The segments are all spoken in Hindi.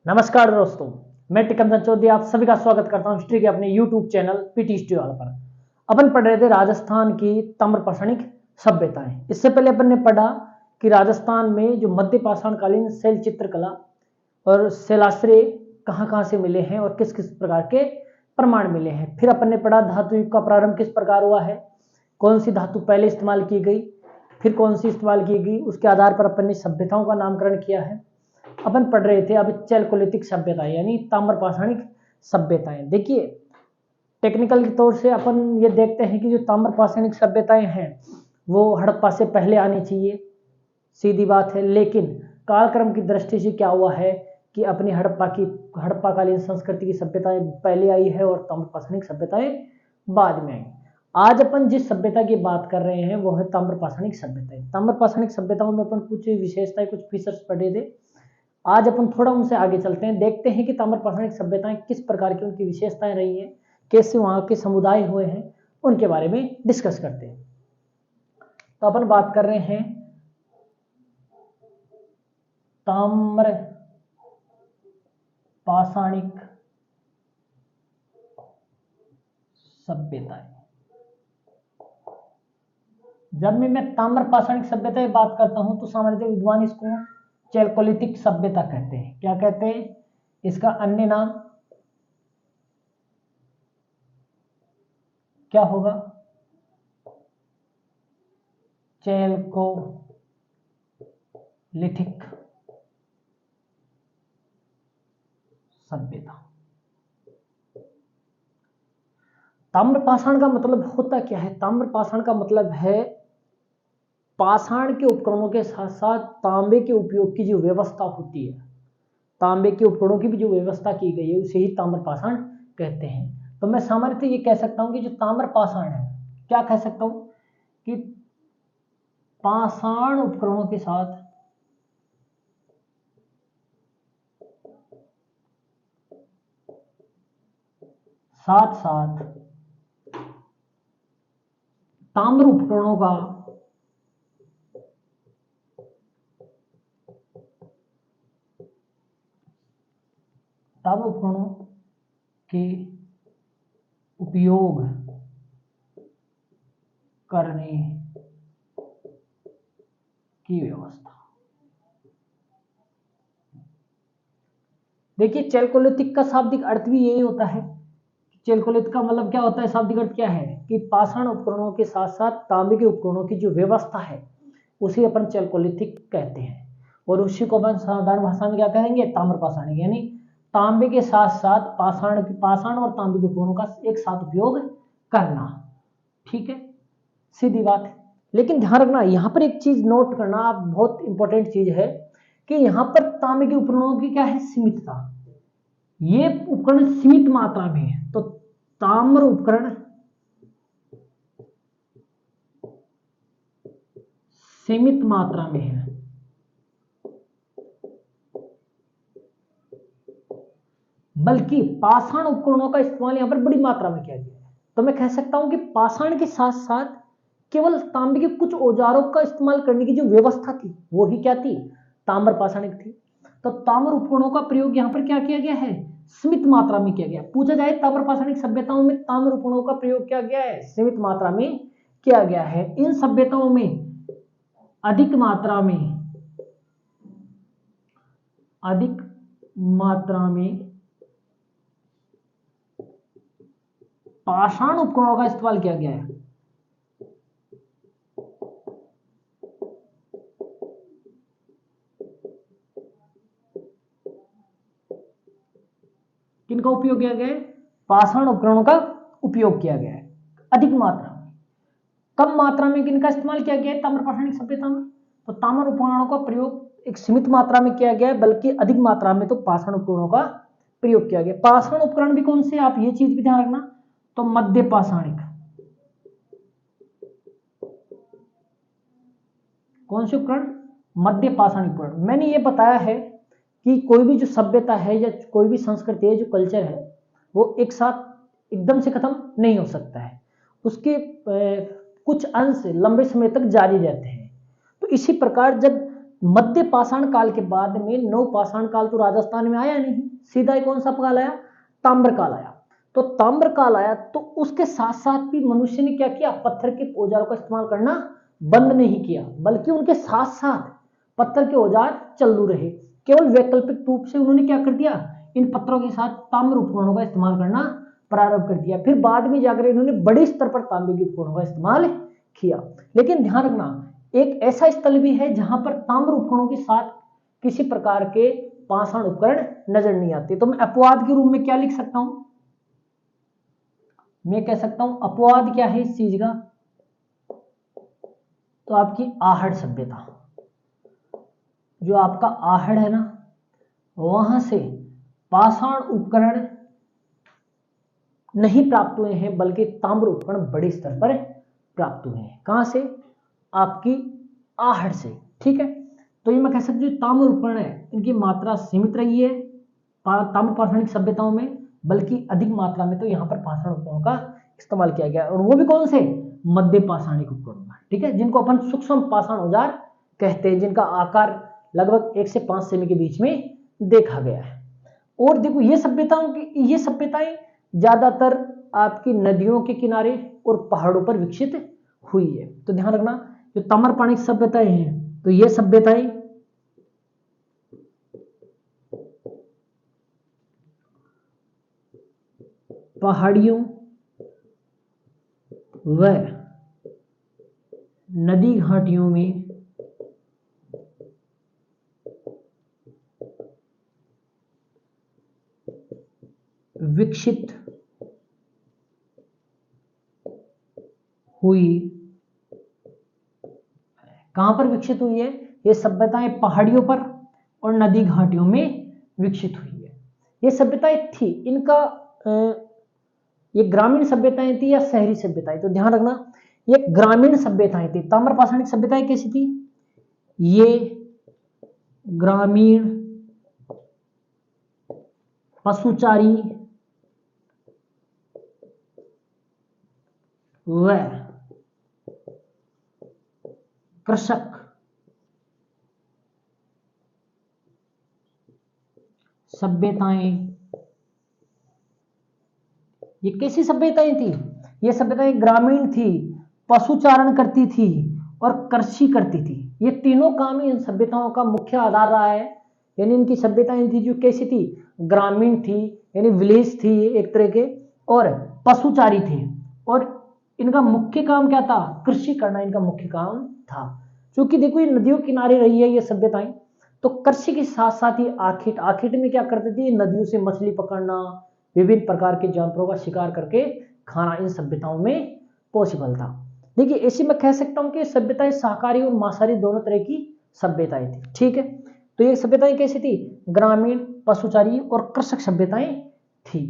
नमस्कार दोस्तों, मैं टिकम चौधरी आप सभी का स्वागत करता हूं हिस्ट्री के अपने YouTube चैनल पीटी हिस्ट्री वाला पर। अपन पढ़ रहे थे राजस्थान की ताम्रपाषाणिक सभ्यताएं। इससे पहले अपन ने पढ़ा कि राजस्थान में जो मध्य पाषाणकालीन शैल चित्रकला और शैलाश्रय कहाँ कहाँ से मिले हैं और किस किस प्रकार के प्रमाण मिले हैं। फिर अपन ने पढ़ा धातु युग का प्रारंभ किस प्रकार हुआ है, कौन सी धातु पहले इस्तेमाल की गई, फिर कौन सी इस्तेमाल की गई, उसके आधार पर अपन ने सभ्यताओं का नामकरण किया है। अपन पढ़ रहे थे अब चैलकोलिथिक सभ्यता यानी ताम्रपाषाणिक सभ्यताएं। देखिए टेक्निकल के तौर से अपन ये देखते हैं कि जो ताम्रपाषाणिक सभ्यताएं हैं वो हड़प्पा से पहले आनी चाहिए, सीधी बात है। लेकिन कालक्रम की दृष्टि से क्या हुआ है कि अपनी हड़प्पाकालीन संस्कृति की सभ्यताएं पहले आई है और ताम्रपाषाणिक सभ्यताएं बाद में आई। आज अपन जिस सभ्यता की बात कर रहे हैं वो है ताम्रपाषाणिक सभ्यताएं। ताम्रपाषाणिक सभ्यताओं में अपन कुछ विशेषताएं, कुछ फीचर्स पढ़े थे। आज अपन थोड़ा उनसे आगे चलते हैं, देखते हैं कि ताम्रपाषाणिक सभ्यताएं किस प्रकार की उनकी विशेषताएं रही हैं, कैसे वहां के समुदाय हुए हैं, उनके बारे में डिस्कस करते हैं। तो अपन बात कर रहे हैं ताम्रपाषाणिक सभ्यताएं। जब मैं ताम्रपाषाणिक सभ्यता की बात करता हूं तो सामान्यतः विद्वान इसको चैलकोलिथिक सभ्यता कहते हैं। क्या कहते हैं? इसका अन्य नाम क्या होगा? चैलकोलिथिक सभ्यता। ताम्रपाषाण का मतलब होता क्या है? ताम्रपाषाण का मतलब है पाषाण के उपकरणों के साथ साथ तांबे के उपयोग की जो व्यवस्था होती है, तांबे के उपकरणों की भी जो व्यवस्था की गई है उसे ही ताम्रपाषाण कहते हैं। तो मैं सामान्यतः ये कह सकता हूं कि जो ताम्रपाषाण है, क्या कह सकता हूं कि पाषाण उपकरणों के साथ साथ साथ ताम्र उपकरणों का ताम्र उपकरणों के उपयोग करने की व्यवस्था। देखिए चैलकोलिथिक का शाब्दिक अर्थ भी यही होता है। चैलकोलिथ का मतलब क्या होता है? शाब्दिक अर्थ क्या है कि पाषाण उपकरणों के साथ साथ तांबे के उपकरणों की जो व्यवस्था है उसे अपन चैलकोलिथिक कहते हैं। और उसी को अपन साधारण भाषा में क्या कहेंगे? ताम्रपाषाणिक। यानी तांबे के साथ साथ पाषाण और तांबे के उपकरणों का एक साथ उपयोग करना। ठीक है, सीधी बात है। लेकिन ध्यान रखना, यहां पर एक चीज नोट करना, बहुत इंपॉर्टेंट चीज है कि यहां पर तांबे के उपकरणों की क्या है? सीमितता। ये उपकरण सीमित मात्रा में है, तो ताम्र उपकरण सीमित मात्रा में है, बल्कि पाषाण उपकरणों का इस्तेमाल यहां पर बड़ी मात्रा में किया गया है। तो मैं कह सकता हूं कि पाषाण के साथ साथ केवल तांबे के कुछ औजारों का इस्तेमाल करने की जो व्यवस्था थी वो ही क्या थी? ताम्रपाषाणिक थी। तो ताम्र उपकरणों का प्रयोग यहां पर क्या किया गया है? सीमित मात्रा में किया गया। पूछा जाए ताम्रपाषाणिक सभ्यताओं में ताम्र उपकरणों का प्रयोग किया गया है? सीमित मात्रा में किया गया है। इन सभ्यताओं में अधिक मात्रा में पाषाण उपकरणों का इस्तेमाल किया गया है। किनका उपयोग किया गया है? पाषाण उपकरणों का उपयोग किया गया है अधिक मात्रा में। कम मात्रा में किनका इस्तेमाल किया गया है ताम्रपाषाणिक सभ्यता में? तो ताम्र उपकरणों का प्रयोग एक सीमित मात्रा में किया गया है, बल्कि अधिक मात्रा में तो पाषाण उपकरणों का प्रयोग किया गया। पाषाण उपकरण भी कौन से? आप ये चीज भी ध्यान रखना, तो मध्य पाषाणिक। कौन से उपकरण? मध्य पाषाणिक उपकरण। मैंने ये बताया है कि कोई भी जो सभ्यता है या कोई भी संस्कृति है, जो कल्चर है, वो एक साथ एकदम से खत्म नहीं हो सकता है। उसके कुछ अंश लंबे समय तक जारी रहते हैं। तो इसी प्रकार जब मध्य पाषाण काल के बाद में नव पाषाण काल तो राजस्थान में आया नहीं, सीधा ही कौन सा काल आया, ताम्र काल आया। तो ताम्र काल आया तो उसके साथ साथ भी मनुष्य ने क्या किया, पत्थर के औजारों का इस्तेमाल करना बंद नहीं किया, बल्कि उनके साथ साथ पत्थर के औजार चालू रहे। केवल वैकल्पिक रूप से उन्होंने क्या कर दिया, इन पत्थरों के साथ ताम्र उपकरणों का इस्तेमाल करना प्रारंभ कर दिया। फिर बाद में जाकर इन्होंने बड़े स्तर पर तांबे के उपकरणों का इस्तेमाल किया। लेकिन ध्यान रखना, एक ऐसा स्थल भी है जहां पर ताम्र उपकरणों के साथ किसी प्रकार के पाषाण उपकरण नजर नहीं आते। तो मैं अपवाद के रूप में क्या लिख सकता हूं, मैं कह सकता हूं अपवाद क्या है इस चीज का, तो आपकी आहड़ सभ्यता, जो आपका आहड़ है ना, वहां से पाषाण उपकरण नहीं प्राप्त हुए हैं, बल्कि ताम्र उपकरण बड़े स्तर पर प्राप्त हुए हैं। कहां से, आपकी आहड़ से। ठीक है, तो ये मैं कह सकती हूँ ताम्र उपकरण है, इनकी मात्रा सीमित रही है ताम्र पाषाणिक सभ्यताओं में, बल्कि अधिक मात्रा में तो यहाँ पर पाषाण उपकरणों का इस्तेमाल किया गया, और वो भी कौन से, मध्य पाषाणिक उपकरणों का। ठीक है, जिनको अपन सूक्ष्म पाषाण औजार कहते हैं, जिनका आकार लगभग 1 से 5 सेमी के बीच में देखा गया है। और देखो ये सभ्यताएं ज्यादातर आपकी नदियों के किनारे और पहाड़ों पर विकसित हुई है। तो ध्यान रखना, जो ताम्रपाणिक सभ्यताएं हैं, तो ये सभ्यताएं पहाड़ियों व नदी घाटियों में विकसित हुई। कहां पर विकसित हुई है, ये सभ्यताएं पहाड़ियों पर और नदी घाटियों में विकसित हुई है। ये सभ्यताएं थी, इनका ये ग्रामीण सभ्यताएं थी या शहरी सभ्यताएं, तो ध्यान रखना ये ग्रामीण सभ्यताएं थी। ताम्र पाषाणिक सभ्यताएं कैसी थी, ये ग्रामीण पशुचारी व कृषक सभ्यताएं। ये कैसी सभ्यताएं थी, ये सभ्यताएं ग्रामीण थी, पशुचारण करती थी और कृषि करती थी। ये तीनों काम इन सभ्यताओं का मुख्य आधार रहा है। यानी इनकी सभ्यताएं थी जो कैसी थी, ग्रामीण थी, यानी विलेज थी एक तरह के, और पशुचारी थे, और इनका मुख्य काम क्या था, कृषि करना इनका मुख्य काम था। क्योंकि देखो ये नदियों किनारे रही है ये सभ्यताएं, तो कृषि के साथ साथ ही आखिट में क्या करते थे, नदियों से मछली पकड़ना, विभिन्न प्रकार के जानवरों का शिकार करके खाना इन सभ्यताओं में पॉसिबल था। देखिए ऐसी मैं कह सकता हूं कि सभ्यताएं शाकाहारी और मांसाहारी दोनों तरह की सभ्यताएं थी। ठीक है, तो ये सभ्यताएं कैसी थी, ग्रामीण, पशुचारी और कृषक सभ्यताएं थी।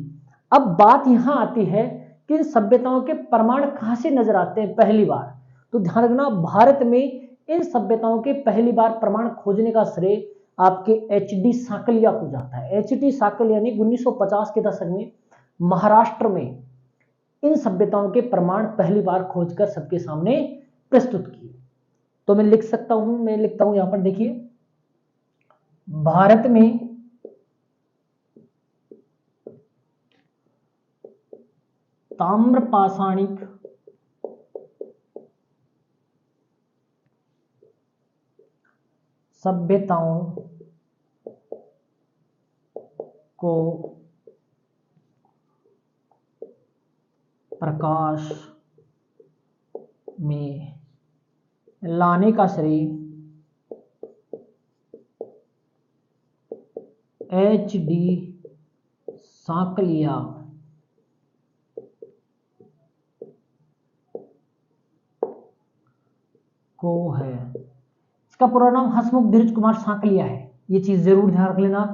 अब बात यहां आती है कि इन सभ्यताओं के प्रमाण कहां से नजर आते हैं पहली बार। तो ध्यान रखना, भारत में इन सभ्यताओं के पहली बार प्रमाण खोजने का श्रेय आपके एच.डी. साकलिया को जाता है। एच.डी. साकलिया ने 1950 के दशक में महाराष्ट्र में इन सभ्यताओं के प्रमाण पहली बार खोजकर सबके सामने प्रस्तुत किए। तो मैं लिख सकता हूं, मैं लिखता हूं यहां पर, देखिए भारत में ताम्र पाषाणिक सभ्यताओं को प्रकाश में लाने का श्रेय एच.डी. साकलिया को है। इसका पूरा नाम हसमुख धीरज कुमार साकलिया है, ये चीज जरूर ध्यान रख लेना।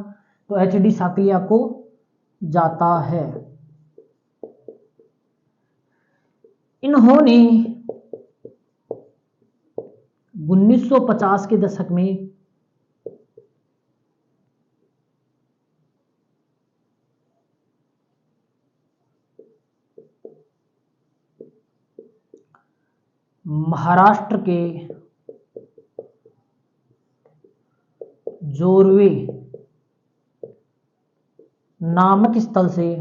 तो एच.डी. साकलिया को जाता है। इन्होंने 1950 के दशक में महाराष्ट्र के जोरवे नामक स्थल से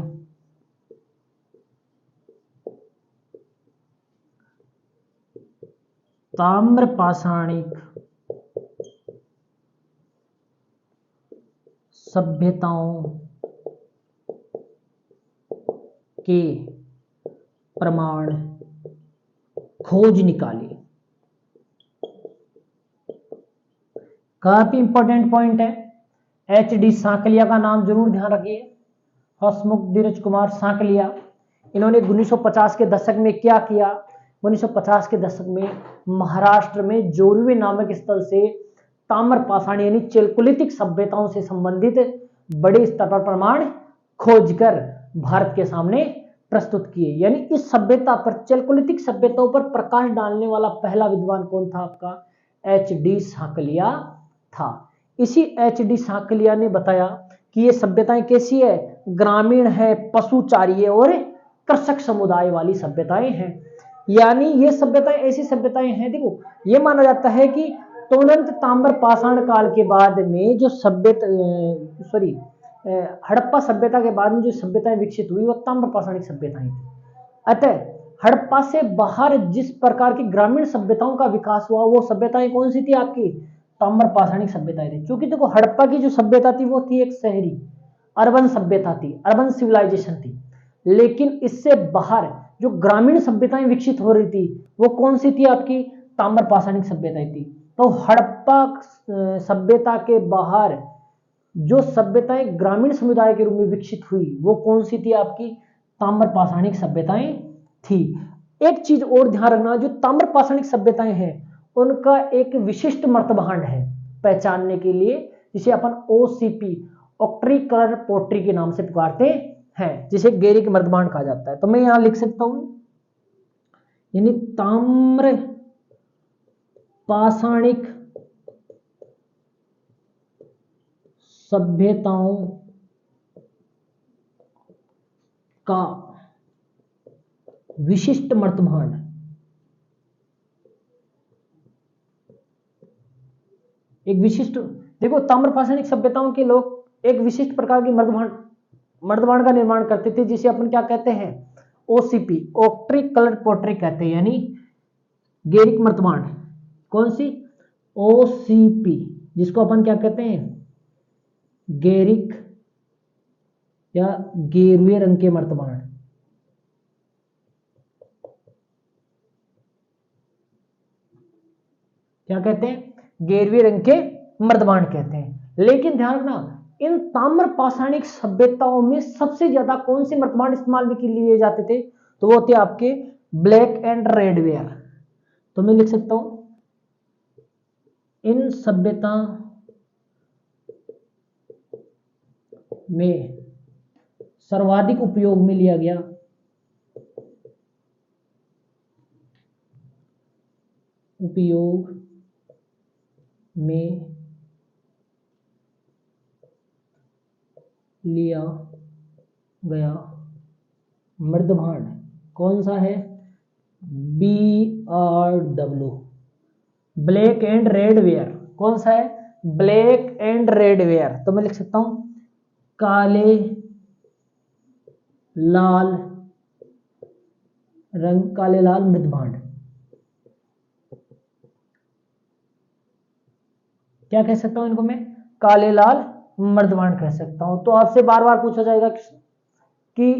ताम्र पाषाणिक सभ्यताओं के प्रमाण खोज निकाले। काफी इंपॉर्टेंट पॉइंट है। एच.डी. सांकलिया का नाम जरूर ध्यान रखिए, हसमुख धीरज कुमार सांकलिया। इन्होंने 1950 के दशक में क्या किया? 1950 के दशक में महाराष्ट्र में जोरवे नामक स्थल से ताम्र पाषाण यानी चैल्कोलिथिक सभ्यताओं से संबंधित बड़े स्तर पर प्रमाण खोजकर भारत के सामने प्रस्तुत किए। यानी इस सभ्यता पर, चैल्कोलिथिक सभ्यताओं पर प्रकाश डालने वाला पहला विद्वान कौन था? आपका एच.डी. सांकलिया था। इसी एच.डी. सांकलिया ने बताया कि ये सभ्यताएं कैसी है? ग्रामीण है, पशुचारी और कृषक समुदाय वाली सभ्यताएं हैं। यानी ये सभ्यताएं ऐसी सभ्यताएं हैं, देखो ये माना जाता है कि तुरंत ताम्र पाषाण काल के बाद में जो हड़प्पा सभ्यता के बाद में जो सभ्यताएं विकसित हुई वो ताम्र पाषाणिक सभ्यताएं थी। अतः हड़प्पा से बाहर जिस प्रकार की ग्रामीण सभ्यताओं का विकास हुआ वो सभ्यताएं कौन सी थी? आपकी ताम्र पाषाणिक सभ्यताएं थी। क्योंकि देखो हड़प्पा की जो सभ्यता थी वो थी एक शहरी अर्बन सभ्यता थी, अर्बन सिविलाइजेशन थी। लेकिन इससे बाहर जो ग्रामीण सभ्यताएं विकसित हो रही थी वो कौन सी थी? आपकी ताम्र पाषाणिक सभ्यताएं थी। तो हड़प्पा सभ्यता के बाहर जो सभ्यताएं ग्रामीण समुदाय के रूप में विकसित हुई वो कौन सी थी? आपकी ताम्र पाषाणिक सभ्यताएं थी। एक चीज और ध्यान रखना, जो ताम्र पाषाणिक सभ्यताएं हैं उनका एक विशिष्ट मर्तभांड है पहचानने के लिए, जिसे अपन OCP ऑक्ट्री कलर पोट्री के नाम से पुकारते हैं, जिसे गेरिक मर्तभांड कहा जाता है। तो मैं यहां लिख सकता हूं, यानी ताम्र पाषाणिक सभ्यताओं का विशिष्ट मर्तभांड। एक विशिष्ट, देखो ताम्र पाषाणिक सभ्यताओं के लोग एक विशिष्ट प्रकार की मर्तभांड का निर्माण करते थे, जिसे अपन क्या कहते हैं? OCP ऑक्ट्री कलर पोट्री कहते हैं, यानी गेरिक मर्तभांड। कौन सी? OCP, जिसको अपन क्या कहते हैं? गेरिक या गेरुए रंग के मर्तभांड। क्या कहते हैं? गेरुए रंग के मर्तभांड कहते हैं। लेकिन ध्यान रखना, इन ताम्र पाषाणिक सभ्यताओं में सबसे ज्यादा कौन से मर्तभांड इस्तेमाल में लिए जाते थे? तो वो थे आपके ब्लैक एंड रेड वेयर। तो मैं लिख सकता हूं, इन सभ्यता में सर्वाधिक उपयोग में लिया गया मर्तभांड कौन सा है? BRW black and red ware. कौन सा है? Black and red ware. तो मैं लिख सकता हूं काले लाल मृतभांड। क्या कह सकता हूं इनको मैं? काले लाल मृतभांड कह सकता हूं। तो आपसे बार बार पूछा जाएगा कि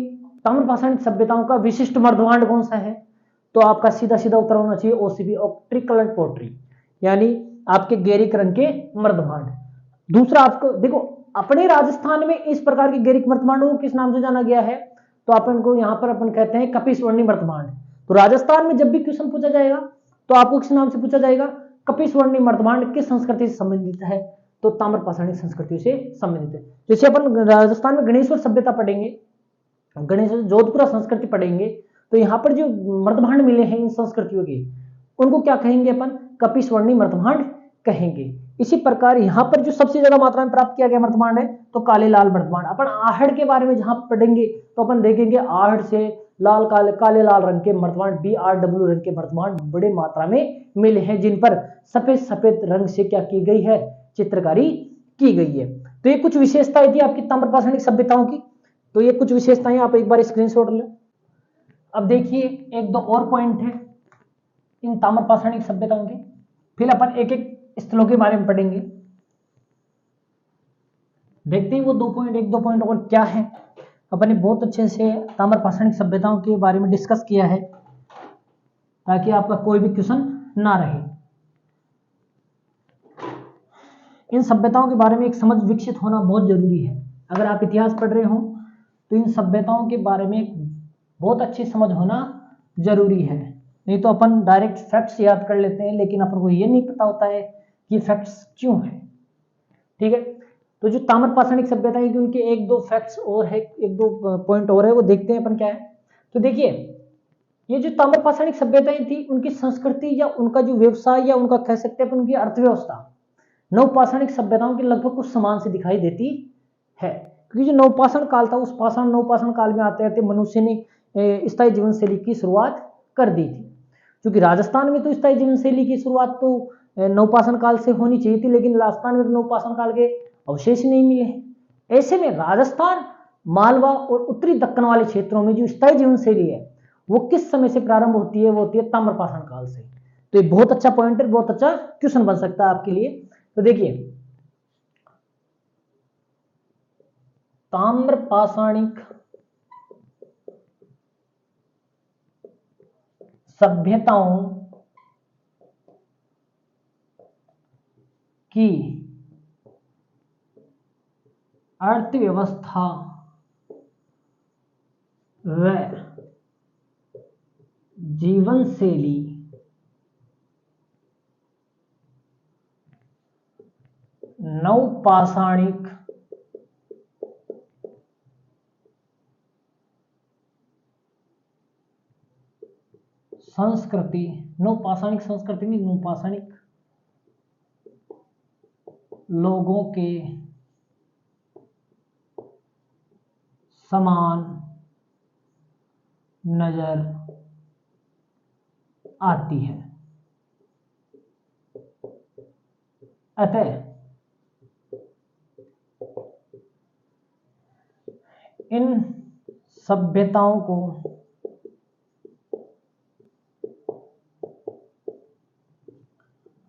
ताम्र पाषाणिक सभ्यताओं का विशिष्ट मर्तभांड कौन सा है? तो आपका सीधा सीधा उत्तर होना चाहिए OCP ऑक्ट्री कलर पोट्री, यानी आपके गेरिक रंग के मर्तभांड। दूसरा आपको देखो, अपने राजस्थान में इस प्रकार के गेरिक मर्तभांडों को किस नाम से जाना गया है? तो अपन को यहां पर अपन कहते हैं कपिस्वर्णी मर्तभांड। तो राजस्थान में जब भी क्वेश्चन पूछा जाएगा तो आपको किस नाम से पूछा जाएगा? कपिस्वर्णी मर्तभांड किस संस्कृति से संबंधित है? तो ताम्र पाषाणिक संस्कृतियों से संबंधित है। जैसे अपन राजस्थान में गणेश्वर सभ्यता पढ़ेंगे, गणेश्वर जोधपुरा संस्कृति पढ़ेंगे, तो यहाँ पर जो मर्तभांड मिले हैं इन संस्कृतियों के, उनको क्या कहेंगे अपन? कपिस्वर्णी मर्तभांड कहेंगे। इसी प्रकार यहाँ पर जो सबसे ज्यादा मात्रा में प्राप्त किया गया मर्तभांड है तो काले लाल मर्तभांड। अपन आहड़ के बारे में जहां पढ़ेंगे तो अपन देखेंगे आहड़ से लाल काले लाल रंग के मर्तभांड, BRW रंग के मर्तभांड बड़े मात्रा में मिले हैं, जिन पर सफेद सफेद रंग से क्या की गई है? चित्रकारी की गई है। तो ये कुछ विशेषताएं थी आपकी ताम्र पाषाणिक सभ्यताओं की। तो ये कुछ विशेषताएं आप एक बार स्क्रीनशॉट लो। अब देखिए एक दो और पॉइंट है इन ताम्र पाषाणिक सभ्यताओं के, फिर अपन एक एक स्थलों के बारे में पढ़ेंगे। देखते हैं वो दो पॉइंट, एक दो पॉइंट और क्या है। अपन ने बहुत अच्छे से ताम्र पाषाणिक सभ्यताओं के बारे में डिस्कस किया है ताकि आपका कोई भी क्वेश्चन ना रहे। इन सभ्यताओं के बारे में एक समझ विकसित होना बहुत जरूरी है। अगर आप इतिहास पढ़ रहे हो तो इन सभ्यताओं के बारे में एक बहुत अच्छी समझ होना जरूरी है। नहीं तो अपन डायरेक्ट फैक्ट्स याद कर लेते हैं, लेकिन अपन को ये नहीं पता होता है कि फैक्ट्स क्यों है। ठीक है, तो जो ताम्र पाषाणिक सभ्यता है कि उनके एक दो फैक्ट्स और है, एक दो पॉइंट और है, वो देखते हैं अपन क्या है। तो देखिए ये जो ताम्र पाषाणिक सभ्यताएं थी उनकी संस्कृति या उनका जो व्यवसाय या उनका कह सकते हैं उनकी अर्थव्यवस्था नवपाषाणिक सभ्यताओं के लगभग कुछ समान से दिखाई देती है। क्योंकि जो नवपाषाण काल था उस नवपाषाण काल में आते आते मनुष्य ने स्थायी जीवन शैली की शुरुआत कर दी थी। क्योंकि राजस्थान में तो स्थायी जीवन शैली की शुरुआत तो नवपाषाण काल से होनी चाहिए थी, लेकिन राजस्थान में तो नवपाषाण काल के अवशेष नहीं मिले। ऐसे में राजस्थान, मालवा और उत्तरी दक्कन वाले क्षेत्रों में जो स्थायी जीवन शैली है वो किस समय से प्रारंभ होती है, वो होती है ताम्रपाषाण काल से। तो ये बहुत अच्छा पॉइंट है, बहुत अच्छा क्वेश्चन बन सकता है आपके लिए। तो देखिए ताम्रपाषाणिक सभ्यताओं की अर्थव्यवस्था व जीवन शैली नवपाषाणिक संस्कृति, नवपाषाणिक संस्कृति में नवपाषाणिक लोगों के समान नजर आती है। अतः इन सभ्यताओं को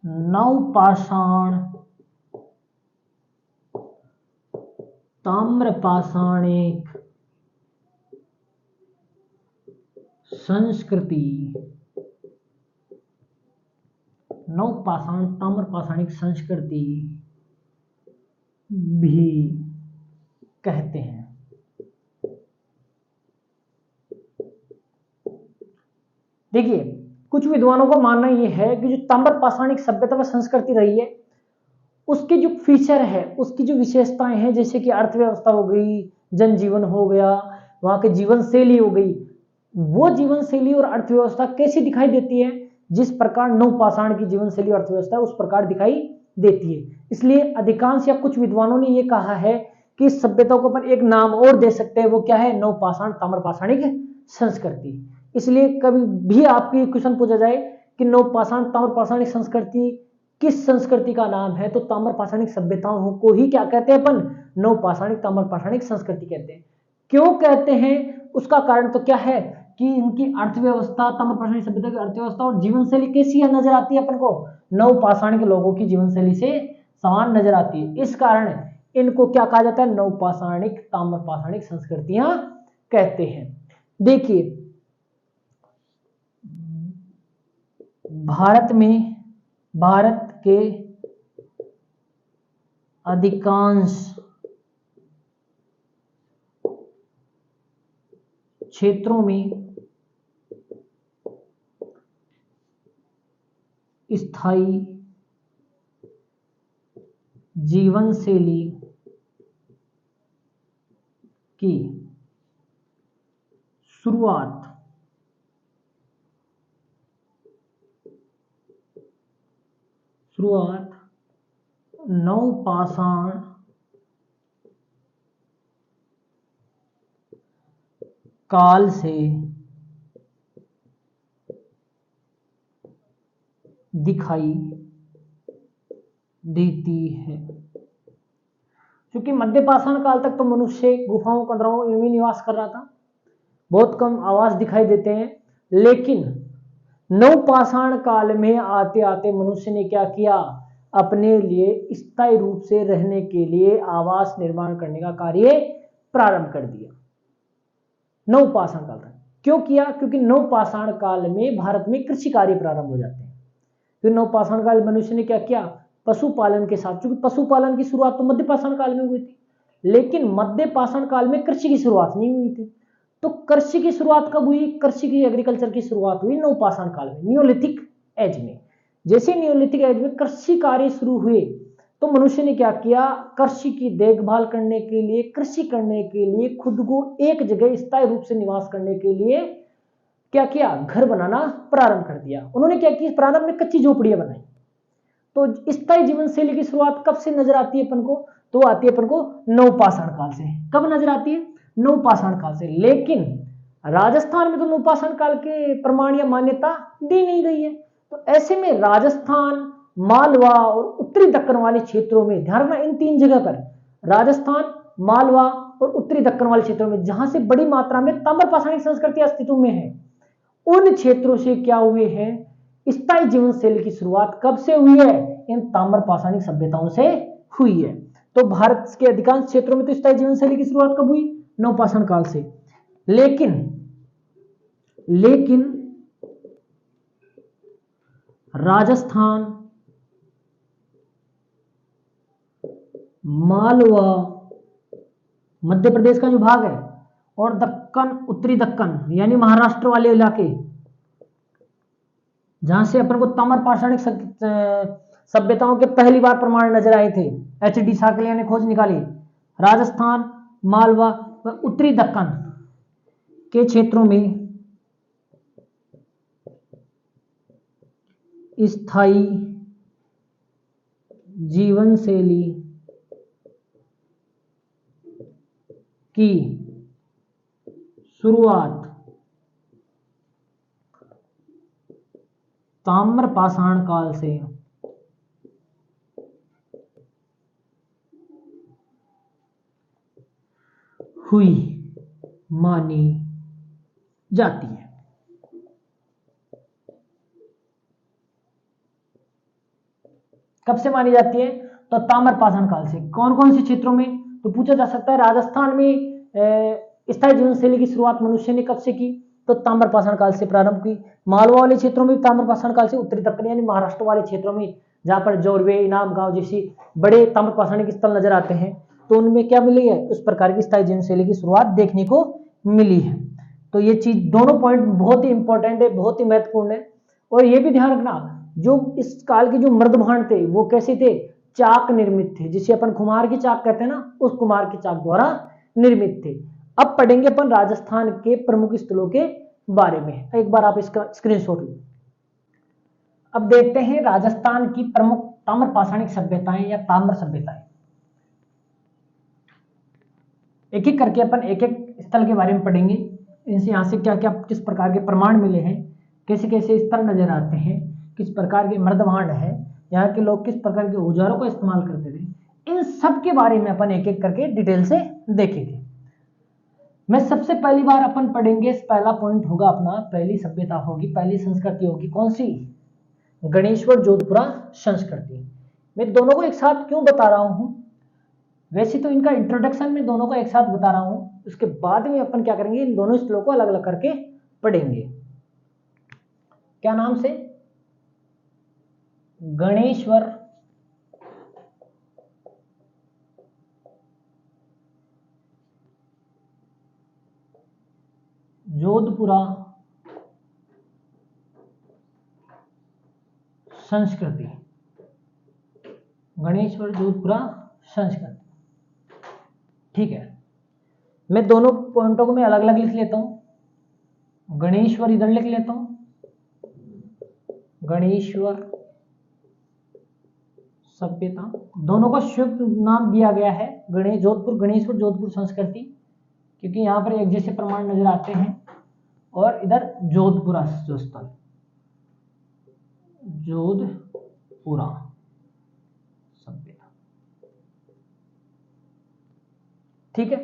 नवपाषाण, ताम्रपाषाणिक संस्कृति, नवपाषाण ताम्रपाषाणिक संस्कृति भी कहते हैं। देखिए कुछ विद्वानों का मानना यह है कि जो ताम्रपाषाणिक सभ्यता व संस्कृति रही है उसके जो फीचर है, उसकी जो विशेषताएं हैं, जैसे कि अर्थव्यवस्था हो गई, जनजीवन हो गया, वहां के जीवन शैली हो गई, वो जीवन शैली और अर्थव्यवस्था कैसी दिखाई देती है, जिस प्रकार नवपाषाण की जीवन शैली और अर्थव्यवस्था उस प्रकार दिखाई देती है। इसलिए अधिकांश या कुछ विद्वानों ने यह कहा है कि इस सभ्यता को अपन एक नाम और दे सकते हैं, वो क्या है, नवपाषाण ताम्रपाषाणिक संस्कृति। इसलिए कभी भी आपकी क्वेश्चन पूछा जाए कि नवपाषाण ताम्रपाषाणिक संस्कृति किस संस्कृति का नाम है, तो ताम्रपाषाणिक सभ्यताओं को ही क्या कहते हैं अपन, नवपाषाणिक ताम्रपाषाणिक संस्कृति कहते हैं। क्यों कहते हैं, उसका कारण तो क्या है कि इनकी अर्थव्यवस्था, ताम्रपाषाणिक सभ्यता की अर्थव्यवस्था और जीवन शैली कैसी नजर आती है अपन को, नवपाषाणिक लोगों की जीवन शैली से समान नजर आती है। इस कारण इनको क्या कहा जाता है, नवपाषाणिक ताम्रपाषाणिक संस्कृतियां कहते हैं। देखिए भारत के अधिकांश क्षेत्रों में स्थायी जीवन शैली की शुरुआत नवपाषाण काल से दिखाई देती है। क्योंकि मध्य पाषाण काल तक तो मनुष्य गुफाओं कदरों में निवास कर रहा था, बहुत कम आवास दिखाई देते हैं। लेकिन नवपाषाण काल में आते आते मनुष्य ने क्या किया, अपने लिए स्थायी रूप से रहने के लिए आवास निर्माण करने का कार्य प्रारंभ कर दिया। नवपाषाण काल तक क्यों किया, क्योंकि नवपाषाण काल में भारत में कृषि कार्य प्रारंभ हो जाते हैं। फिर नवपाषाण काल मनुष्य ने क्या किया, पशुपालन के साथ, क्योंकि पशुपालन की शुरुआत तो मध्य पाषाण काल में हुई थी, लेकिन मध्य पाषाण काल में कृषि की शुरुआत नहीं हुई थी। तो कृषि की शुरुआत कब हुई, कृषि की एग्रीकल्चर की शुरुआत हुई नवपाषाण काल में, नियोलिथिक एज में। जैसे नियोलिथिक एज में कृषि कार्य शुरू हुए तो मनुष्य ने क्या किया, कृषि की देखभाल करने के लिए, कृषि करने के लिए, खुद को एक जगह स्थायी रूप से निवास करने के लिए क्या किया, घर बनाना प्रारंभ कर दिया। उन्होंने क्या किया, प्रारंभ में कच्ची झोपड़ियां बनाई। तो स्थायी जीवन शैली की शुरुआत कब से नजर आती है अपन को, तो आती है अपन को नवपाषाण काल से। कब नजर आती है, नवपाषाण काल से। लेकिन राजस्थान में तो नवपाषाण काल के प्रमाण या मान्यता दी नहीं गई है। तो ऐसे में राजस्थान, मालवा और उत्तरी दक्कन वाले क्षेत्रों में, ध्यान रखना इन तीन जगह पर, राजस्थान, मालवा और उत्तरी दक्कन वाले क्षेत्रों में जहां से बड़ी मात्रा में ताम्रपाषाणिक संस्कृति अस्तित्व में है, उन क्षेत्रों से क्या हुए हैं, स्थायी जीवन शैली की शुरुआत कब से हुई है, इन ताम्रपाषाणिक सभ्यताओं से हुई है। तो भारत के अधिकांश क्षेत्रों में तो स्थायी जीवन शैली की शुरुआत कब हुई, नवपाषाण काल से। लेकिन राजस्थान, मालवा, मध्य प्रदेश का जो भाग है, और दक्कन, उत्तरी दक्कन यानी महाराष्ट्र वाले इलाके, जहां से अपन को ताम्रपाषाणिक सभ्यताओं के पहली बार प्रमाण नजर आए थे, एच.डी. साकलिया ने खोज निकाली। राजस्थान, मालवा व उत्तरी दक्कन के क्षेत्रों में स्थायी जीवन शैली की शुरुआत ताम्रपाषाण काल से हुई मानी जाती है। कब से मानी जाती है, तो ताम्रपाषाण काल से। कौन कौन से क्षेत्रों में, तो पूछा जा सकता है राजस्थान में स्थायी जीवन शैली की शुरुआत मनुष्य ने कब से की, तो ताम्रपाषाण काल से प्रारंभ की। मालवा वाले क्षेत्रों में ताम्रपाषाण काल से। उत्तरी दक्कन यानी महाराष्ट्र वाले क्षेत्रों में, जहां पर जोरवे, इनाम गांव जैसी बड़े ताम्रपाषाणिक स्थल नजर आते हैं, तो उनमें क्या मिली है, उस प्रकार की स्थायी जीवन शैली की शुरुआत देखने को मिली है। तो ये चीज, दोनों पॉइंट बहुत ही इंपॉर्टेंट है, बहुत ही महत्वपूर्ण है। और ये भी ध्यान रखना, जो इस काल के जो मर्दभांड थे वो कैसे थे, चाक निर्मित थे, जिसे अपन कुम्हार की चाक कहते हैं ना, उस कुम्हार की चाक द्वारा निर्मित थे। अब पढ़ेंगे अपन राजस्थान के प्रमुख स्थलों के बारे में। एक बार आप इसका स्क्रीनशॉट लो। अब देखते हैं राजस्थान की प्रमुख ताम्रपाषाणिक सभ्यताएं या ताम्र सभ्यताएं। एक एक करके अपन एक एक स्थल के बारे में पढ़ेंगे, इनसे यहाँ से क्या क्या किस प्रकार के प्रमाण मिले हैं, कैसे कैसे स्थल नजर आते हैं, किस प्रकार के मर्दभांड है, यहाँ के लोग किस प्रकार के औजारों का इस्तेमाल करते थे, इन सब के बारे में अपन एक एक करके डिटेल से देखेंगे। मैं सबसे पहली बार अपन पढ़ेंगे, पहला पॉइंट होगा अपना, पहली सभ्यता होगी, पहली संस्कृति होगी कौन सी, गणेश्वर जोधपुरा संस्कृति। मैं दोनों को एक साथ क्यों बता रहा हूं, वैसे तो इनका इंट्रोडक्शन में दोनों को एक साथ बता रहा हूं, उसके बाद में अपन क्या करेंगे, इन दोनों स्थलों को अलग अलग करके पढ़ेंगे। क्या नाम से, गणेश्वर जोधपुरा संस्कृति, गणेश्वर जोधपुरा संस्कृति। ठीक है, मैं दोनों पॉइंटों को मैं अलग अलग लिख लेता हूं। गणेश्वर इधर लिख लेता हूं, गणेश्वर सभ्यता, दोनों का संयुक्त नाम दिया गया है गणेश जोधपुर, गणेश्वर जोधपुर संस्कृति, क्योंकि यहां पर एक जैसे प्रमाण नजर आते हैं। और इधर जोधपुरा जो स्थल, जोधपुरा सभ्यता। ठीक है।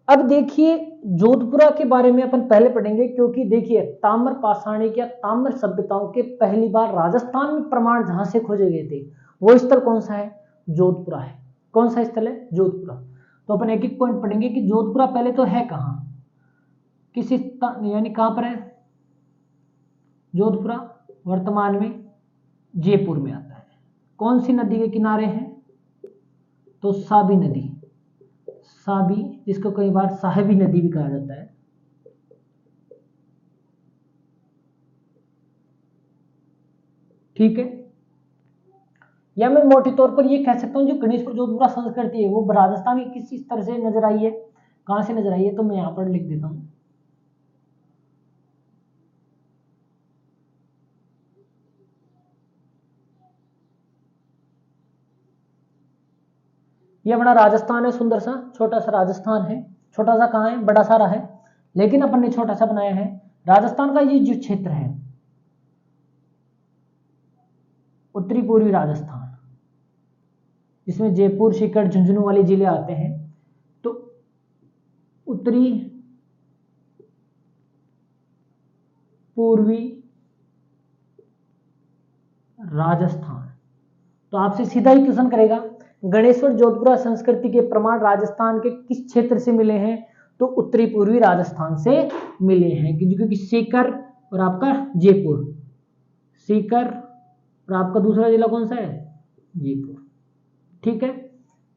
अब देखिए जोधपुरा के बारे में अपन पहले पढ़ेंगे, क्योंकि देखिए ताम्र पाषाणिक या ताम्र सभ्यताओं के पहली बार राजस्थान में प्रमाण जहां से खोजे गए थे वो स्थल कौन सा है? जोधपुरा है। कौन सा स्थल है? जोधपुरा। तो अपन एक एक पॉइंट पढ़ेंगे कि जोधपुरा पहले तो है कहाँ, किस यानी कहां पर है जोधपुरा? वर्तमान में जयपुर में आता है। कौन सी नदी के किनारे है? तो साबी नदी, साबी, जिसको कई बार साहेबी नदी भी कहा जाता है। ठीक है, या मैं मोटे तौर पर ये कह सकता हूं जो गणेशपुर जोधपुरा संस्कृति है वो राजस्थान की किस तरह से नजर आई है, कहां से नजर आई है, तो मैं यहां पर लिख देता हूं। ये अपना राजस्थान है, सुंदर सा छोटा सा राजस्थान है। छोटा सा कहाँ है? बड़ा सारा है, लेकिन अपन ने छोटा सा बनाया है। राजस्थान का ये जो क्षेत्र है उत्तरी पूर्वी राजस्थान, जिसमें जयपुर, सीकर, झुंझुनू वाले जिले आते हैं, तो उत्तरी पूर्वी राजस्थान। तो आपसे सीधा ही क्वेश्चन करेगा गणेश्वर जोधपुरा संस्कृति के प्रमाण राजस्थान के किस क्षेत्र से मिले हैं? तो उत्तरी पूर्वी राजस्थान से मिले हैं, क्योंकि सीकर और आपका जयपुर, सीकर और आपका दूसरा जिला कौन सा है? जयपुर। ठीक है,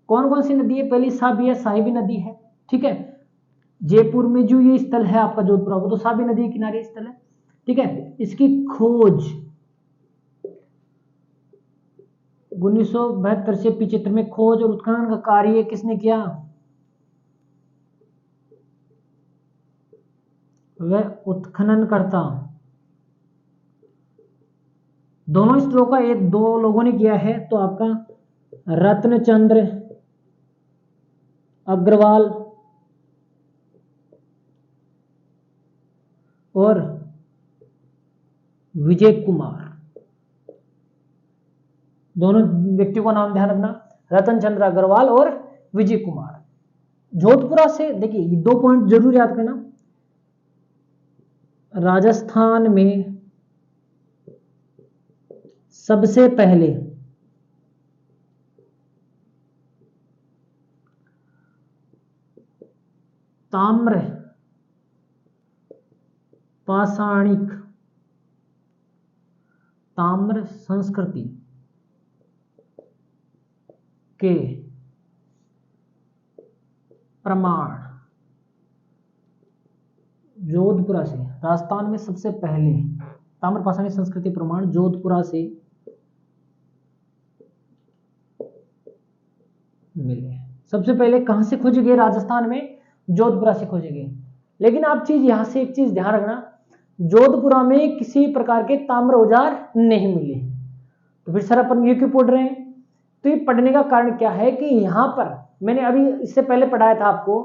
कौन कौन सी नदी है? पहली साबी है, साहिबी नदी है। ठीक है, जयपुर में जो ये स्थल है आपका जोधपुर, वो तो साबी नदी के किनारे स्थल है। ठीक है, इसकी खोज 1972 से 75 में खोज और उत्खनन का कार्य किसने किया? वह उत्खनन करता, दोनों स्थलों का एक दो लोगों ने किया है, तो आपका रत्नचंद्र अग्रवाल और विजय कुमार, दोनों व्यक्तियों का नाम ध्यान रखना, रतन चंद्र अग्रवाल और विजय कुमार। जोधपुरा से देखिए दो पॉइंट जरूर याद करना, राजस्थान में सबसे पहले ताम्र पाषाणिक ताम्र संस्कृति के प्रमाण जोधपुरा से, राजस्थान में सबसे पहले ताम्र पाषाणी संस्कृति प्रमाण जोधपुरा से मिले। सबसे पहले कहां से खोजे गए? राजस्थान में जोधपुरा से खोजे गए। लेकिन आप चीज यहां से एक चीज ध्यान रखना, जोधपुरा में किसी प्रकार के ताम्र औजार नहीं मिले। तो फिर सर अपन ये क्यों पढ़ रहे हैं? तो ये पढ़ने का कारण क्या है कि यहां पर मैंने अभी इससे पहले पढ़ाया था आपको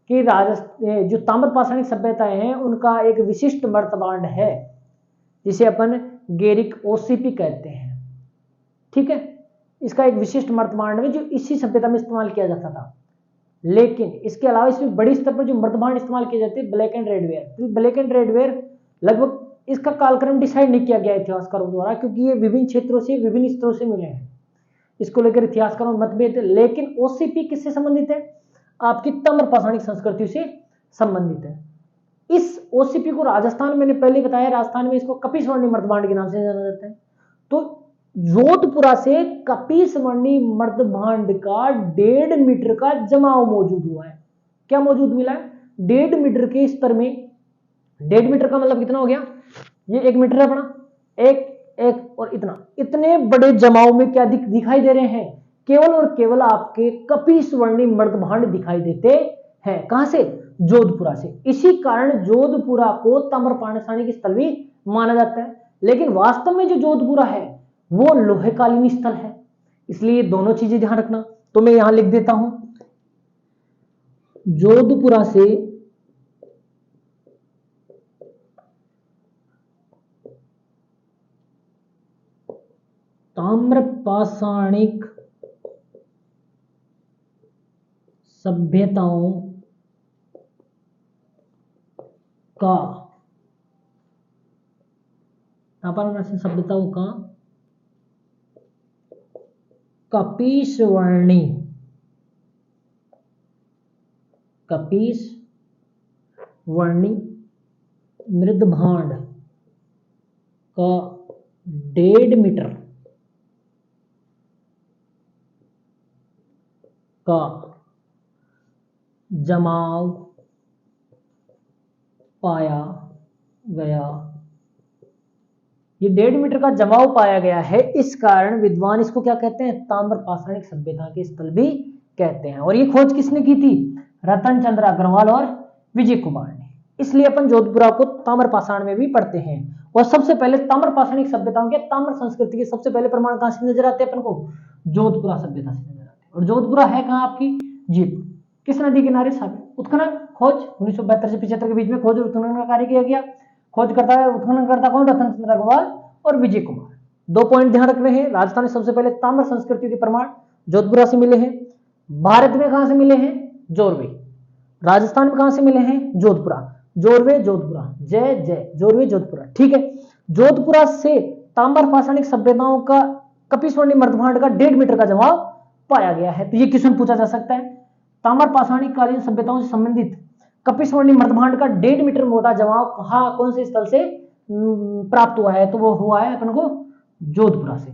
कि राजस्थान जो ताम्र पाषाणिक सभ्यताएं हैं उनका एक विशिष्ट मर्तबांड है, जिसे अपन गेरिक ओसीपी कहते हैं। ठीक है, इसका एक विशिष्ट मर्तबांड है जो इसी सभ्यता में इस्तेमाल किया जाता था। लेकिन इसके अलावा इसमें बड़ी स्तर पर जो मर्तबांड इस्तेमाल किए जाते हैं ब्लैक एंड रेड वेयर, तो ब्लैक एंड रेड वेयर लगभग इसका कालक्रम डिसाइड नहीं किया गया इतिहासकारों द्वारा, क्योंकि ये विभिन्न क्षेत्रों से विभिन्न स्तरों से मिले हैं। इसको लेकर इतिहासकारों में मतभेद है। लेकिन ओसीपी किससे संबंधित है? आपकी ताम्र पाषाणिक संस्कृति से संबंधित है। इस ओसीपी को राजस्थान, मैंने पहले बताया, राजस्थान में इसको कपी स्वर्णी मर्तभांड के नाम से जाना जाता है। तो जोधपुरा से कपी स्वर्णी मर्तभांड का 1.5 मीटर का जमाव मौजूद हुआ है। क्या मौजूद मिला है? 1.5 मीटर के स्तर में। 1.5 मीटर का मतलब कितना हो गया? ये 1 मीटर है अपना, एक और इतने बड़े जमाव में क्या दिखाई दे रहे हैं? केवल और केवल आपके कपी स्वर्णी मर्तभांड दिखाई देते हैं। कहां से? जोधपुरा से। इसी कारण जोधपुरा को ताम्र पाषाणिक स्थल भी माना जाता है। लेकिन वास्तव में जो जोधपुरा है वो लोहेकालीन स्थल है, इसलिए दोनों चीजें ध्यान रखना। तो मैं यहां लिख देता हूं, जोधपुरा से ताम्र पाषाणिक सभ्यताओं का, सभ्यताओं का कपिसवर्णी मृदभांड का 1.5 मीटर का जमाव पाया गया। ये 1.5 मीटर का जमाव पाया गया है, इस कारण विद्वान इसको क्या कहते हैं, ताम्र पाषाणिक सभ्यता के स्थल भी कहते हैं। और ये खोज किसने की थी, रतन चंद्र अग्रवाल और विजय कुमार ने। इसलिए अपन जोधपुरा को ताम्र पाषाण में भी पढ़ते हैं। और सबसे पहले ताम्र पाषाणिक सभ्यताओं के, ताम्र संस्कृति के सबसे पहले प्रमाण कहां से नजर आते हैं अपन को, जोधपुरा सभ्यता से नजर आते हैं। और जोधपुरा है कहां आपकी, जीत, किस नदी किनारे, सागर। उत्खनन खोज 1972 से 75 के बीच में खोज और उत्खनन का कार्य किया गया। खोज करता है, उत्खनन करता कौन, रतन चंद्र अग्रवाल और विजय कुमार। 2 पॉइंट ध्यान रखने हैं। राजस्थान में सबसे पहले ताम्र संस्कृति के प्रमाण जोधपुरा से मिले हैं। भारत में कहां से मिले हैं, जोरवे। राजस्थान में कहां से मिले हैं, जोधपुरा, जोरवे जोधपुरा, जय जय जोरवे जोधपुरा। ठीक है, जोधपुरा से ताम्र पाषाणिक सभ्यताओं का कपिसवर्णी मृदभांड का 1.5 मीटर का जमाव पाया गया है। तो ये क्वेश्चन पूछा जा सकता है, ताम्र पाषाणिक कालीन सभ्यताओं से संबंधित कपिसवर्णी मृदभांड का 1.5 मीटर मोटा जमाव कहां, कौन से स्थल से प्राप्त हुआ है, तो वो हुआ है अपन को जोधपुरा से।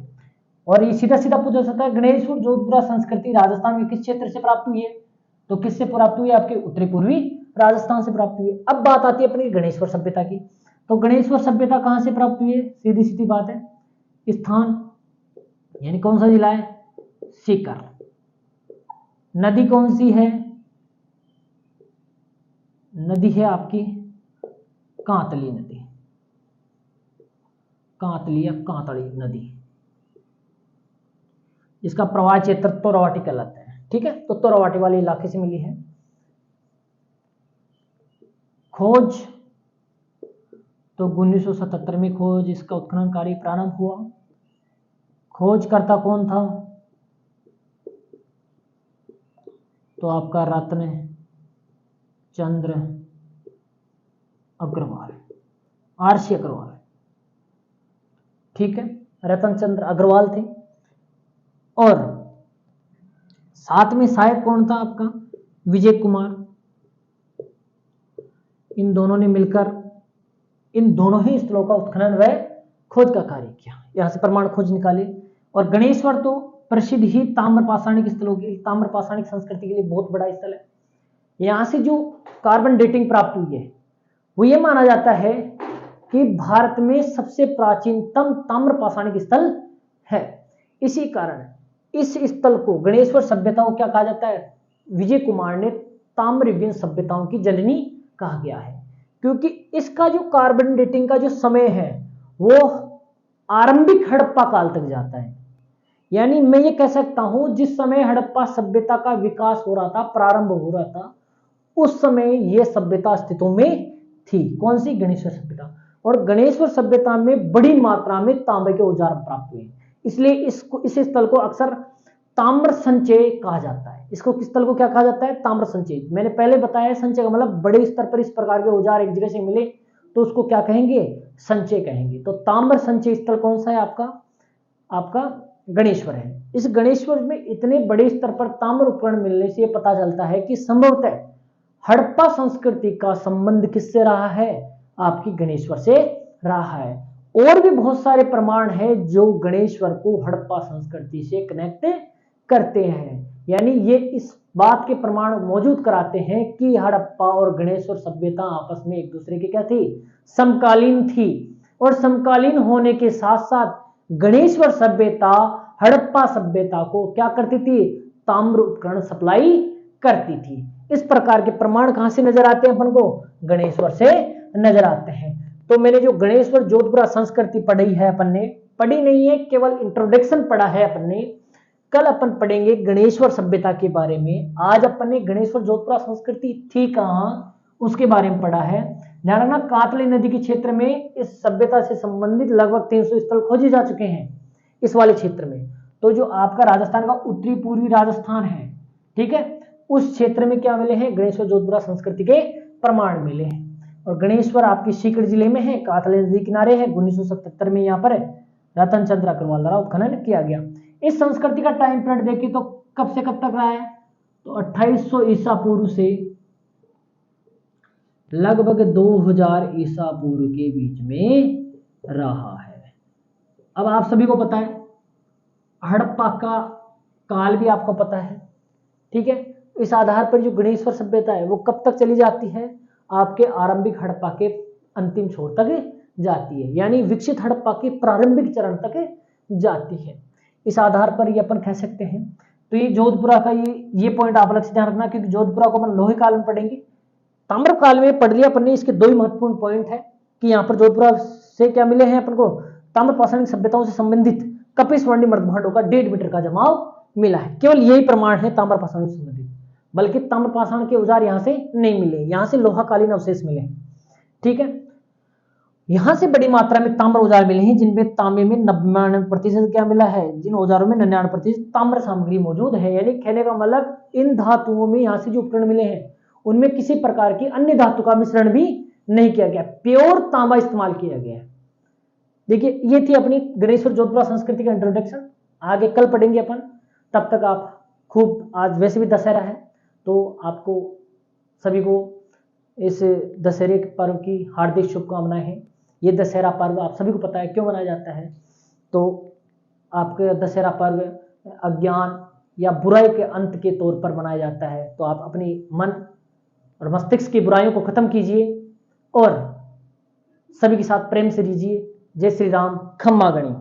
और ये सीधा सीधा पूछा सकता है, गणेशपुर जोधपुरा संस्कृति राजस्थान में किस क्षेत्र से प्राप्त हुई है, तो किससे प्राप्त हुई है, आपके उत्तरी पूर्वी राजस्थान से प्राप्त हुई है। अब बात आती है अपनी गणेश्वर सभ्यता की। तो गणेश्वर सभ्यता कहां से प्राप्त हुई है, सीधी सीधी बात है, स्थान यानी कौन सा जिला है, सीकर। नदी कौन सी है, नदी है आपकी कांतली नदी, कांतली या कांतली नदी। इसका प्रवाह क्षेत्र तोरवाटी कहलाता है। ठीक है, तो तोरवाटी वाले इलाके से मिली है। खोज तो 1977 में खोज, इसका उत्खनन कार्य प्रारंभ हुआ। खोजकर्ता कौन था, तो आपका रत्न चंद्र अग्रवाल, आरसी अग्रवाल। ठीक है, रतन चंद्र अग्रवाल थे। और साथ में सहायक कौन था आपका, विजय कुमार। इन दोनों ने मिलकर इन दोनों ही स्थलों का उत्खनन व खोज का कार्य किया, यहां से प्रमाण खोज निकाले। और गणेश्वर तो प्रसिद्ध ही ताम्र पाषाणिक स्थलों की, ताम्र पाषाणिक संस्कृति के लिए बहुत बड़ा स्थल है। यहां से जो कार्बन डेटिंग प्राप्त हुई है, वो ये माना जाता है कि भारत में सबसे प्राचीनतम ताम्र पाषाणिक स्थल है। इसी कारण इस स्थल को, गणेश्वर सभ्यता को क्या कहा जाता है, विजय कुमार ने ताम्रयुगीन सभ्यताओं की जननी कहा गया है। क्योंकि इसका जो कार्बन डेटिंग का जो समय है वो आरंभिक हड़प्पा काल तक जाता है। यानी मैं ये कह सकता हूं, जिस समय हड़प्पा सभ्यता का विकास हो रहा था, प्रारंभ हो रहा था, उस समय यह सभ्यता अस्तित्व में थी। कौन सी, गणेश्वर सभ्यता। और गणेश्वर सभ्यता में बड़ी मात्रा में तांबे के औजार प्राप्त हुए, इसलिए इस स्थल को अक्सर ताम्र संचय कहा जाता है। इसको किस स्थल को क्या कहा जाता है, ताम्र संचय। मैंने पहले बताया, संचय का मतलब बड़े स्तर पर इस प्रकार के औजार एक जगह से मिले तो उसको क्या कहेंगे, संचय कहेंगे। तो ताम्र संचय स्थल कौन सा है आपका गणेश्वर है। इस गणेश्वर में इतने बड़े स्तर पर ताम्र उपकरण मिलने से पता चलता है कि संभवतः हड़प्पा संस्कृति का संबंध किससे रहा है, आपकी गणेश्वर से रहा है। और भी बहुत सारे प्रमाण हैं जो गणेश्वर को हड़प्पा संस्कृति से कनेक्ट करते हैं। यानी ये इस बात के प्रमाण मौजूद कराते हैं कि हड़प्पा और गणेश्वर सभ्यता आपस में एक दूसरे की क्या थी, समकालीन थी। और समकालीन होने के साथ साथ गणेश्वर सभ्यता हड़प्पा सभ्यता को क्या करती थी, ताम्र उपकरण सप्लाई करती थी। इस प्रकार के प्रमाण कहां से नजर आते हैं अपन को, गणेश्वर से नजर आते हैं। तो मैंने जो गणेश्वर जोधपुरा संस्कृति पढ़ी है, अपन ने पढ़ी नहीं है, केवल इंट्रोडक्शन पढ़ा है अपन ने। कल अपन पढ़ेंगे गणेश्वर सभ्यता के बारे में। आज अपन ने गणेश्वर जोधपुरा संस्कृति थी कहां, उसके बारे में पढ़ा है। ध्यान रखना, कातली नदी के क्षेत्र में इस सभ्यता से संबंधित लगभग 300 स्थल खोजे जा चुके हैं इस वाले क्षेत्र में। तो जो आपका राजस्थान का उत्तरी पूर्वी राजस्थान है, ठीक है, उस क्षेत्र में क्या मिले हैं, गणेश्वर जोधपुरा संस्कृति के प्रमाण मिले हैं। और गणेश्वर आपकी सीकर जिले में है, कातले नदी किनारे है। 1977 में यहाँ पर रतन चंद्र अग्रवाल द्वारा उत्खनन किया गया। इस संस्कृति का टाइम पीरियड देखिए तो कब से कब तक रहा है, तो 2800 ईसा पूर्व से लगभग 2000 ईसा पूर्व के बीच में रहा है। अब आप सभी को पता है हड़प्पा का काल भी आपको पता है, ठीक है। इस आधार पर जो गणेश्वर सभ्यता है वो कब तक चली जाती है, आपके आरंभिक हड़प्पा के अंतिम छोर तक जाती है, यानी विकसित हड़प्पा के प्रारंभिक चरण तक जाती है। इस आधार पर ये अपन कह सकते हैं। तो ये जोधपुरा का ये पॉइंट आप अलग से ध्यान रखना, क्योंकि जोधपुरा को अपन लोहे काल में पढ़ेंगे, ताम्र काल में पढ़ लिया अपन ने। इसके दो ही महत्वपूर्ण पॉइंट है कि यहाँ पर जोधपुरा से क्या मिले हैं अपन को, ताम्र पाषाणिक सभ्यताओं से संबंधित कपिल स्वर्णिम मृदभांडों का 1.5 मीटर का जमाव मिला है। केवल यही प्रमाण है ताम्र पाषाण से संबंधित, बल्कि ताम्र पाषाण के औजार यहाँ से नहीं मिले, यहाँ से लोहा कालीन अवशेष मिले, ठीक है। यहां से बड़ी मात्रा में ताम्र औजार मिले हैं, जिनमें तांबे में 99% क्या मिला है, जिन औजारों में 99% ताम्र सामग्री मौजूद है। यानी कहने का मतलब इन धातुओं में यहाँ से जो उपकरण मिले हैं उनमें किसी प्रकार की अन्य धातु का मिश्रण भी नहीं किया गया, प्योर तांबा इस्तेमाल किया गया है। देखिए ये थी अपनी गणेश्वर जोधपुरा संस्कृति का इंट्रोडक्शन। आगे कल पढ़ेंगे अपन, तब तक आप खूब, आज वैसे भी दशहरा है तो आपको सभी को इस दशहरे के पर्व की हार्दिक शुभकामनाएं हैं। ये दशहरा पर्व आप सभी को पता है क्यों मनाया जाता है, तो आपके दशहरा पर्व अज्ञान या बुराई के अंत के तौर पर मनाया जाता है। तो आप अपनी मन और मस्तिष्क की बुराइयों को खत्म कीजिए और सभी के साथ प्रेम से दीजिए। जय श्री राम, खम्मा गणी।